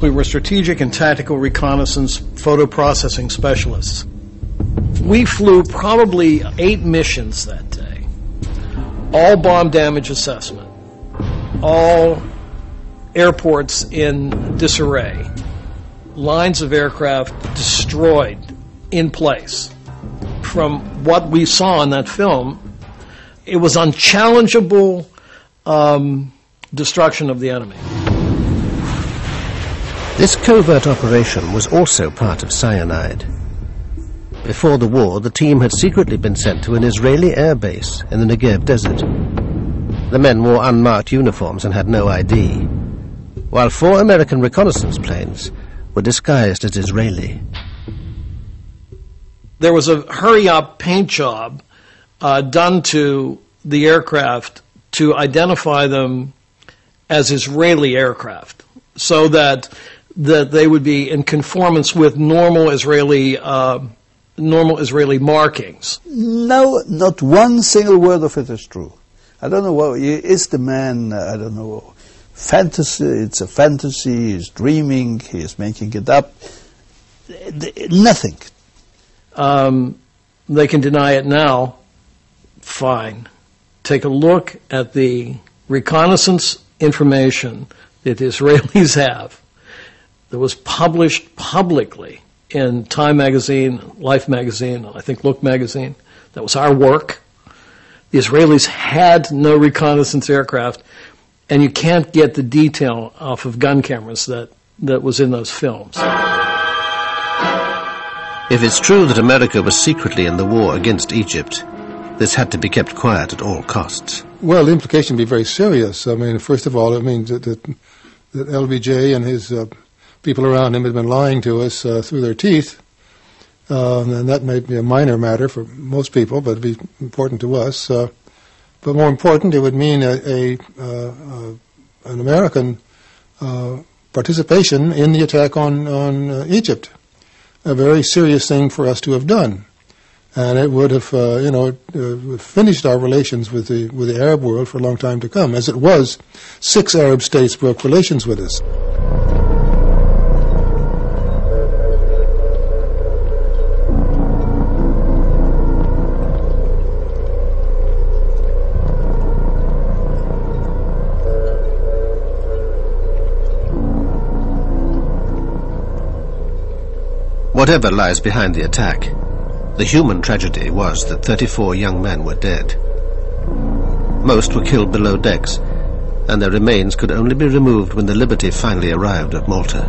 We were strategic and tactical reconnaissance photo processing specialists. We flew probably 8 missions that day, all bomb damage assessment, all airports in disarray, lines of aircraft destroyed in place. From what we saw in that film, it was unchallengeable destruction of the enemy. This covert operation was also part of cyanide. Before the war, the team had secretly been sent to an Israeli air base in the Negev desert. The men wore unmarked uniforms and had no ID, while 4 American reconnaissance planes were disguised as Israeli. There was a hurry-up paint job done to the aircraft to identify them as Israeli aircraft, so that they would be in conformance with normal Israeli markings. No, not one single word of it is true. I don't know what is the man. I don't know. Fantasy. It's a fantasy. He's dreaming. He is making it up. Nothing. They can deny it now. Fine. Take a look at the reconnaissance information that the Israelis have that was published publicly in Time magazine, Life magazine, I think Look magazine. That was our work. The Israelis had no reconnaissance aircraft, and you can't get the detail off of gun cameras that was in those films. If it's true that America was secretly in the war against Egypt, this had to be kept quiet at all costs. Well, the implication would be very serious. I mean, first of all, it means that LBJ and his people around him had been lying to us through their teeth, and that may be a minor matter for most people, but it'd be important to us. But more important, it would mean an American participation in the attack on Egypt, a very serious thing for us to have done. And it would have, finished our relations with the Arab world for a long time to come. As it was, 6 Arab states broke relations with us. Whatever lies behind the attack, the human tragedy was that 34 young men were dead. Most were killed below decks, and their remains could only be removed when the Liberty finally arrived at Malta.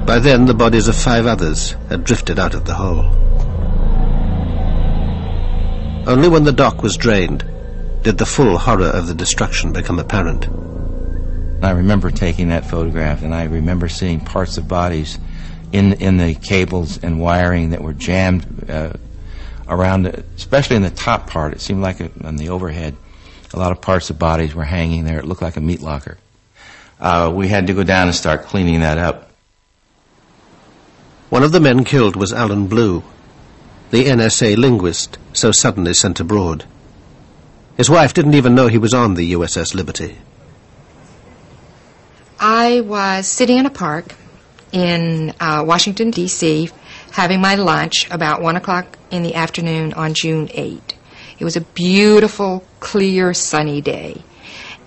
By then, the bodies of 5 others had drifted out of the hole. Only when the dock was drained did the full horror of the destruction become apparent. I remember taking that photograph, and I remember seeing parts of bodies in the cables and wiring that were jammed around, especially in the top part. It seemed like on the overhead, a lot of parts of bodies were hanging there. It looked like a meat locker. We had to go down and start cleaning that up. One of the men killed was Alan Blue, the NSA linguist so suddenly sent abroad. His wife didn't even know he was on the USS Liberty. I was sitting in a park in Washington, D.C., having my lunch about 1 o'clock in the afternoon on June 8. It was a beautiful, clear, sunny day.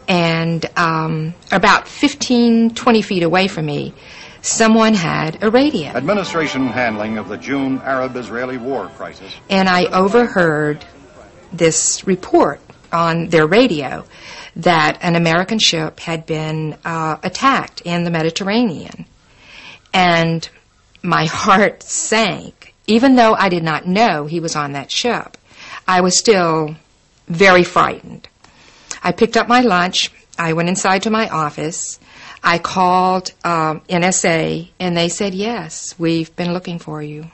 And about 15-20 feet away from me, someone had a radio. Administration handling of the June Arab-Israeli war crisis. And I overheard this report on their radio that an American ship had been attacked in the Mediterranean. And my heart sank. Even though I did not know he was on that ship, I was still very frightened. I picked up my lunch, I went inside to my office. I called NSA, and they said, yes, we've been looking for you.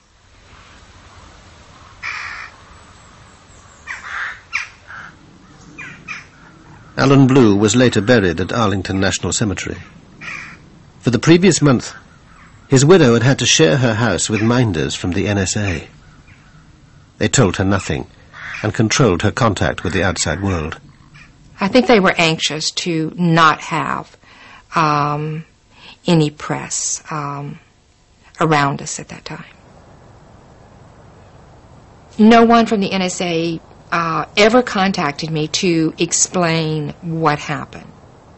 Alan Blue was later buried at Arlington National Cemetery. For the previous month, his widow had had to share her house with minders from the NSA. They told her nothing and controlled her contact with the outside world. I think they were anxious to not have any press around us at that time. No one from the NSA ever contacted me to explain what happened.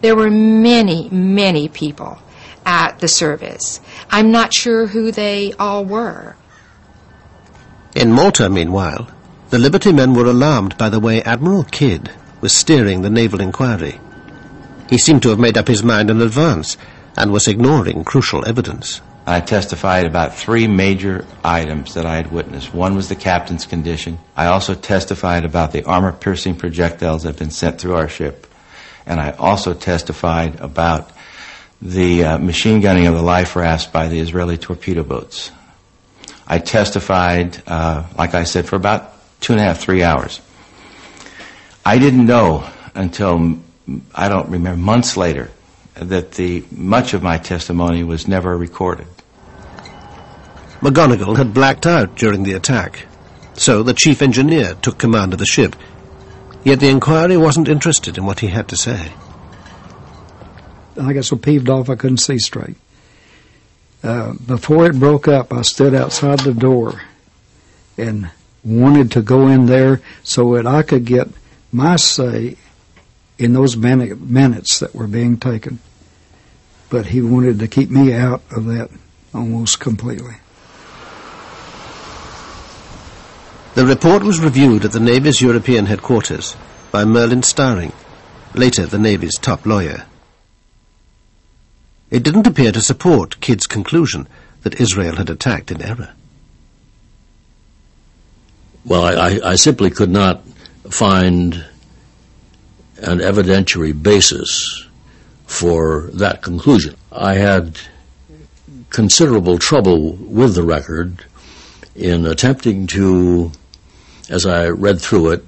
There were many, many people at the service. I'm not sure who they all were. In Malta, meanwhile, the Liberty men were alarmed by the way Admiral Kidd was steering the naval inquiry. He seemed to have made up his mind in advance and was ignoring crucial evidence. I testified about 3 major items that I had witnessed. One was the captain's condition. I also testified about the armor-piercing projectiles that had been sent through our ship. And I also testified about the machine gunning of the life rafts by the Israeli torpedo boats. I testified, like I said, for about 2.5, 3 hours. I didn't know until, I don't remember, months later, that much of my testimony was never recorded. McGonigal had blacked out during the attack, so the chief engineer took command of the ship. Yet the inquiry wasn't interested in what he had to say. I got so peeved off I couldn't see straight. Before it broke up, I stood outside the door and wanted to go in there so that I could get my say in those minutes that were being taken. But he wanted to keep me out of that almost completely. The report was reviewed at the Navy's European headquarters by Merlin Starring, later the Navy's top lawyer. It didn't appear to support Kidd's conclusion that Israel had attacked in error. Well, I simply could not find an evidentiary basis for that conclusion. I had considerable trouble with the record in attempting to, as I read through it,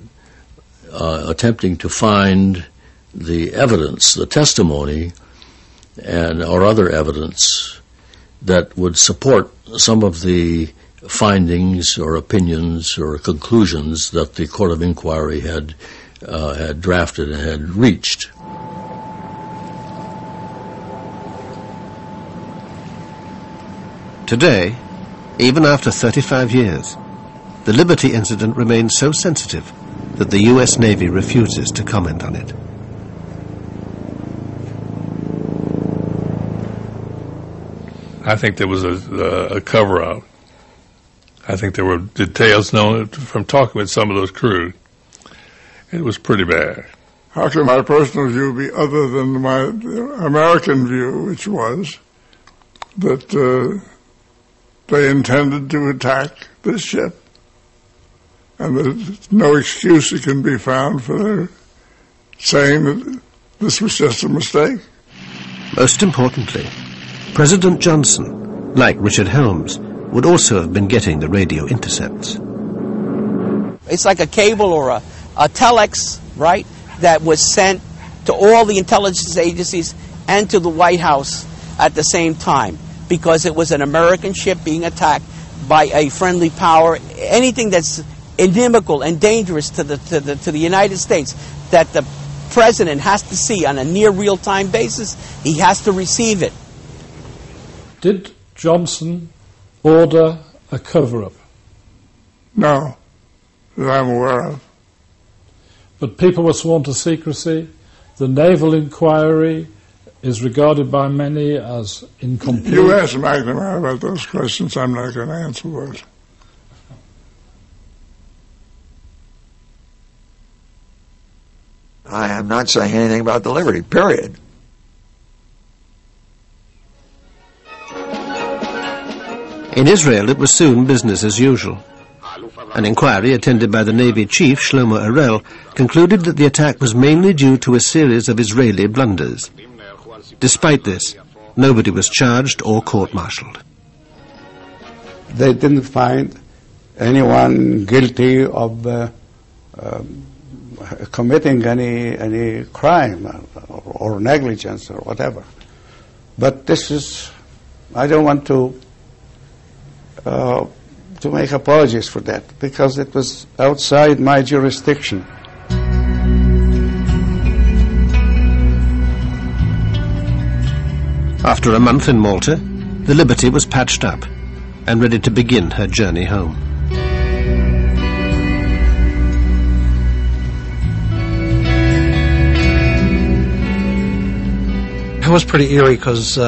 attempting to find the evidence, the testimony, or other evidence that would support some of the findings or opinions or conclusions that the Court of Inquiry had drafted and had reached. Today, even after 35 years, the Liberty incident remains so sensitive that the U.S. Navy refuses to comment on it. I think there was a cover-up. I think there were details known from talking with some of those crew. It was pretty bad. How can my personal view be other than my American view, which was that they intended to attack this ship, and there's no excuse that can be found for their saying that this was just a mistake? Most importantly, President Johnson, like Richard Helms, would also have been getting the radio intercepts. It's like a cable or a telex, right, that was sent to all the intelligence agencies and to the White House at the same time, because it was an American ship being attacked by a friendly power. Anything that's inimical and dangerous to the United States that the president has to see on a near real-time basis, he has to receive it. Did Johnson order a cover-up? No, that I'm aware of. But people were sworn to secrecy. The naval inquiry is regarded by many as incomplete. You asked McNamara about those questions. I'm not going to answer those. I am not saying anything about the Liberty, period. In Israel, it was soon business as usual. An inquiry attended by the Navy Chief, Shlomo Arel, concluded that the attack was mainly due to a series of Israeli blunders. Despite this, nobody was charged or court-martialed. They didn't find anyone guilty of committing any crime or negligence or whatever. But this is, I don't want to make apologies for that, because it was outside my jurisdiction. After a month in Malta, the Liberty was patched up and ready to begin her journey home. It was pretty eerie because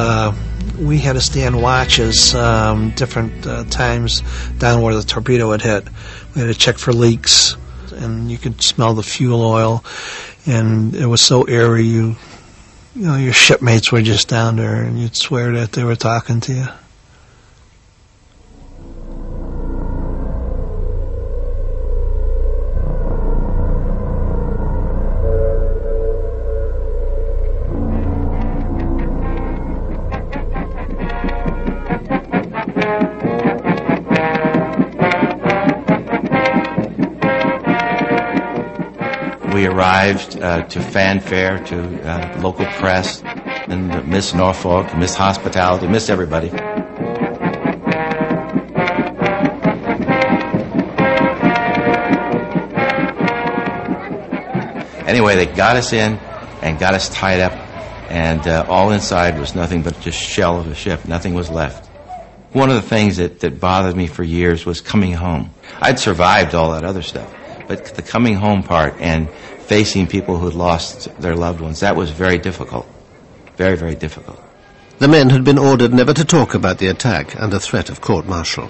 we had to stand watches different times down where the torpedo had hit. We had to check for leaks, and you could smell the fuel oil, and it was so eerie. You know, your shipmates were just down there, and you'd swear that they were talking to you. We arrived to fanfare, to local press, and Miss Norfolk, Miss Hospitality, Miss everybody. Anyway, they got us in and got us tied up, and all inside was nothing but just shell of a ship. Nothing was left. One of the things that bothered me for years was coming home. I'd survived all that other stuff, but the coming home part and facing people who had lost their loved ones, that was very difficult. Very, very difficult. The men had been ordered never to talk about the attack under threat of court-martial.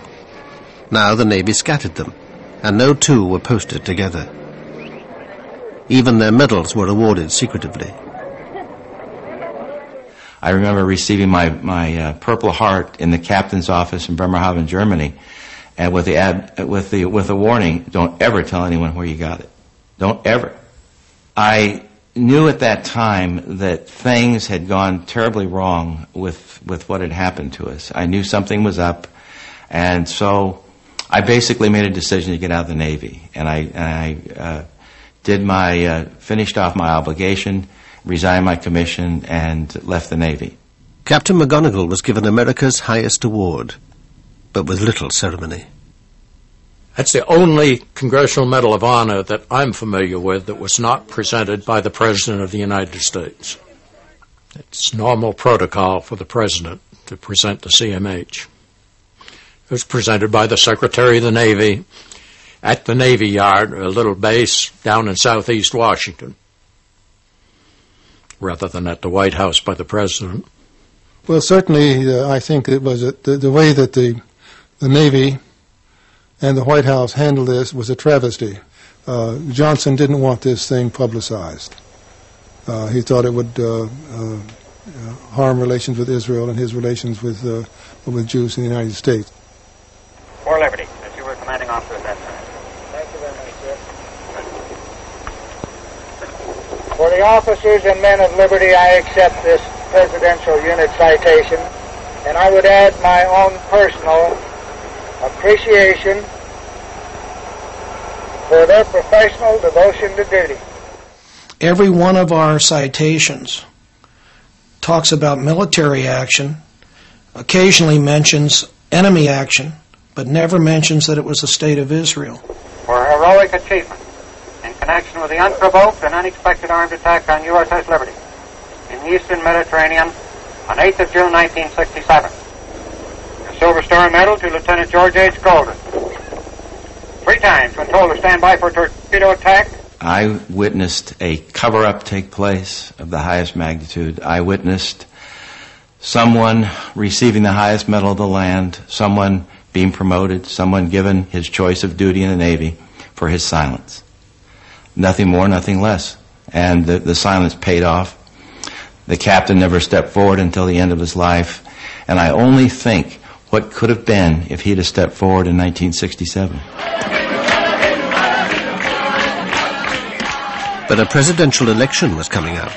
Now the Navy scattered them, and no two were posted together. Even their medals were awarded secretively. I remember receiving my Purple Heart in the captain's office in Bremerhaven, Germany, and with the warning, don't ever tell anyone where you got it. Don't ever. I knew at that time that things had gone terribly wrong with what had happened to us. I knew something was up, and so I basically made a decision to get out of the Navy, and I finished off my obligation, resigned my commission, and left the Navy. Captain McGonigal was given America's highest award, but with little ceremony. That's the only Congressional Medal of Honor that I'm familiar with that was not presented by the President of the United States. It's normal protocol for the President to present the CMH. It was presented by the Secretary of the Navy at the Navy Yard, a little base down in southeast Washington, rather than at the White House by the President. Well, certainly I think it was the way that the Navy and the White House handled this was a travesty. Johnson didn't want this thing publicized. He thought it would harm relations with Israel and his relations with Jews in the United States. For Liberty, as you were commanding officer at that time. Thank you very much, sir. For the officers and men of Liberty, I accept this Presidential Unit citation, and I would add my own personal appreciation for their professional devotion to duty. Every one of our citations talks about military action, occasionally mentions enemy action, but never mentions that it was the State of Israel. For heroic achievement in connection with the unprovoked and unexpected armed attack on USS Liberty in the Eastern Mediterranean on 8th of June, 1967. Silver Star Medal to Lieutenant George H. Golden. 3 times when told to stand by for torpedo attack. I witnessed a cover-up take place of the highest magnitude. I witnessed someone receiving the highest medal of the land, someone being promoted, someone given his choice of duty in the Navy for his silence. Nothing more, nothing less. And the silence paid off. The captain never stepped forward until the end of his life. And I only think what could have been if he'd have stepped forward in 1967. But a presidential election was coming up.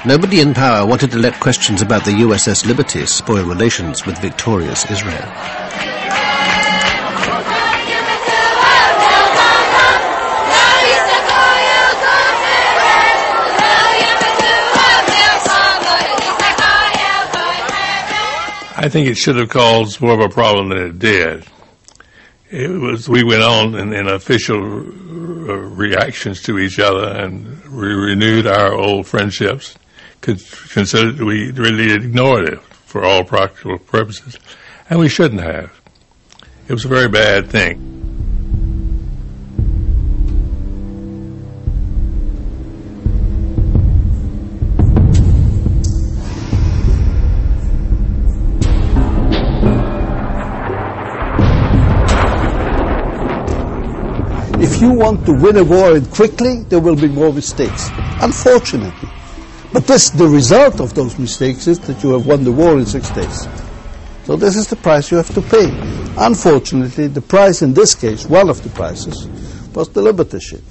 Nobody in power wanted to let questions about the USS Liberty spoil relations with victorious Israel. I think it should have caused more of a problem than it did. We went on in official reactions to each other, and we renewed our old friendships. Considered we really ignored it for all practical purposes, and we shouldn't have. It was a very bad thing. If you want to win a war quickly, there will be more mistakes, unfortunately. But the result of those mistakes is that you have won the war in 6 days. So this is the price you have to pay. Unfortunately, the price in this case, one of the prices, was the Liberty ship.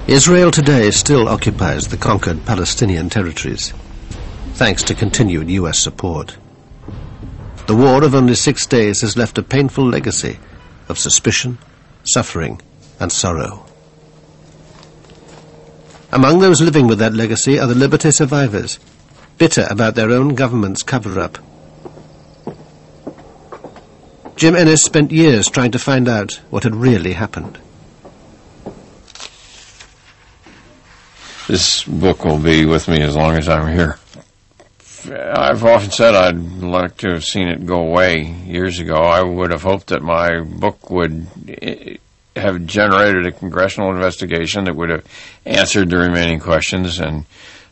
Israel today still occupies the conquered Palestinian territories, thanks to continued U.S. support. The war of only 6 days has left a painful legacy of suspicion, suffering, and sorrow. Among those living with that legacy are the Liberty survivors, bitter about their own government's cover-up. Jim Ennis spent years trying to find out what had really happened. This book will be with me as long as I'm here. I've often said I'd like to have seen it go away years ago. I would have hoped that my book would have generated a congressional investigation that would have answered the remaining questions, and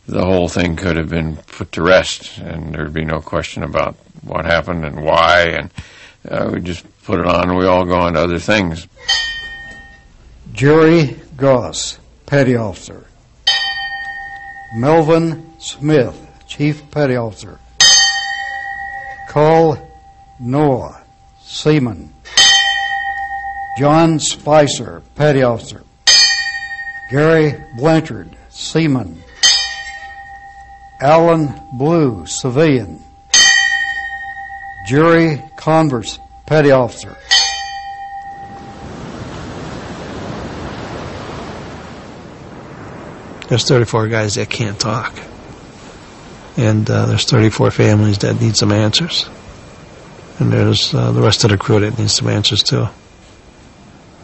the whole thing could have been put to rest, and there'd be no question about what happened and why, and we just put it on and we all go on to other things. Jerry Goss, Petty Officer. Melvin Smith, Chief Petty Officer. Carl Noah, Seaman. John Spicer, Petty Officer. Gary Blanchard, Seaman. Alan Blue, Civilian. Jerry Converse, Petty Officer. There's 34 guys that can't talk. And there's 34 families that need some answers. And there's the rest of the crew that needs some answers too.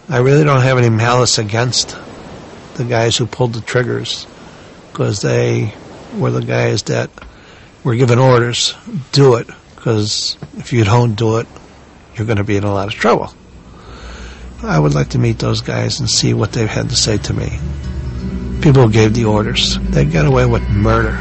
I really don't have any malice against the guys who pulled the triggers, because they were the guys that were given orders, do it, because if you don't do it, you're going to be in a lot of trouble. I would like to meet those guys and see what they've had to say to me. People who gave the orders, they got away with murder.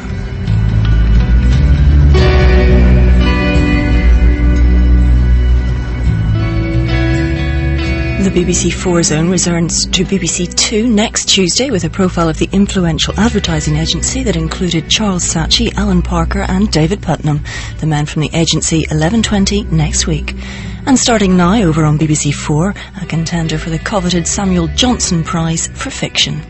The BBC 4 Zone returns to BBC 2 next Tuesday with a profile of the influential advertising agency that included Charles Saatchi, Alan Parker and David Putnam, the man from the agency 11:20 next week. And starting now over on BBC 4, a contender for the coveted Samuel Johnson Prize for Fiction.